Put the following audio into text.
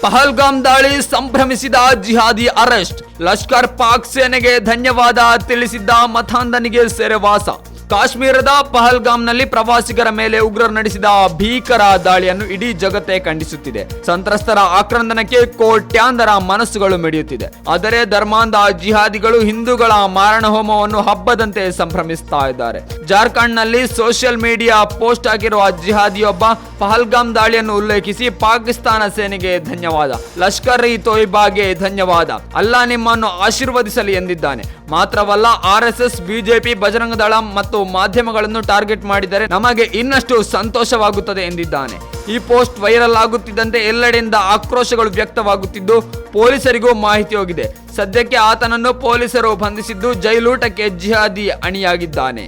ಪಹಲ್ಗಾಮ್ ದಾಳಿ ಸಂಭ್ರಮಿಸಿದ ಜಿಹಾದಿ ಅರೆಸ್ಟ್. ಲಷ್ಕರ್ ಪಾಕ್ ಸೇನೆಗೆ ಧನ್ಯವಾದ ತಿಳಿಸಿದ್ದ ಮತಾಂಧನಿಗೆ ಸೆರೆವಾಸ. ಕಾಶ್ಮೀರದ ಪಹಲ್ಗಾಮ್ನಲ್ಲಿ ಪ್ರವಾಸಿಗರ ಮೇಲೆ ಉಗ್ರರು ನಡೆಸಿದ ಭೀಕರ ದಾಳಿಯನ್ನು ಇಡೀ ಜಗತ್ತೇ ಖಂಡಿಸುತ್ತಿದೆ. ಸಂತ್ರಸ್ತರ ಆಕ್ರಂದನಕ್ಕೆ ಕೋಟ್ಯಾಂತರ ಮನಸ್ಸುಗಳು ಮಿಡಿಯುತ್ತಿದೆ. ಆದರೆ ಧರ್ಮಾಂಧ ಜಿಹಾದಿಗಳು ಹಿಂದೂಗಳ ಮಾರಣ ಹೋಮವನ್ನು ಹಬ್ಬದಂತೆ ಸಂಭ್ರಮಿಸ್ತಾ ಇದ್ದಾರೆ. ಜಾರ್ಖಂಡ್ನಲ್ಲಿ ಸೋಷಿಯಲ್ ಮೀಡಿಯಾ ಪೋಸ್ಟ್ ಆಗಿರುವ ಜಿಹಾದಿಯೊಬ್ಬ ಪಹಲ್ಗಾಮ್ ದಾಳಿಯನ್ನು ಉಲ್ಲೇಖಿಸಿ ಪಾಕಿಸ್ತಾನ ಸೇನೆಗೆ ಧನ್ಯವಾದ, ಲಷ್ಕರ್ ಇ ತೊಯ್ಬಾಗೆ ಧನ್ಯವಾದ, ಅಲ್ಲಾ ನಿಮ್ಮನ್ನು ಆಶೀರ್ವದಿಸಲಿ ಎಂದಿದ್ದಾನೆ. ಮಾತ್ರವಲ್ಲ, RSS, ಬಿಜೆಪಿ, ಬಜರಂಗ ದಳ ಮತ್ತು ಮಾಧ್ಯಮಗಳನ್ನು ಟಾರ್ಗೆಟ್ ಮಾಡಿದರೆ ನಮಗೆ ಇನ್ನಷ್ಟು ಸಂತೋಷವಾಗುತ್ತದೆ ಎಂದಿದ್ದಾನೆ. ಈ ಪೋಸ್ಟ್ ವೈರಲ್ ಆಗುತ್ತಿದ್ದಂತೆ ಎಲ್ಲೆಡೆಯಿಂದ ಆಕ್ರೋಶಗಳು ವ್ಯಕ್ತವಾಗುತ್ತಿದ್ದು ಪೊಲೀಸರಿಗೂ ಮಾಹಿತಿ ಹೋಗಿದೆ. ಸದ್ಯಕ್ಕೆ ಆತನನ್ನು ಪೊಲೀಸರು ಬಂಧಿಸಿದ್ದು ಜೈಲೂಟಕ್ಕೆ ಜಿಹಾದಿ ಅಣಿಯಾಗಿದ್ದಾನೆ.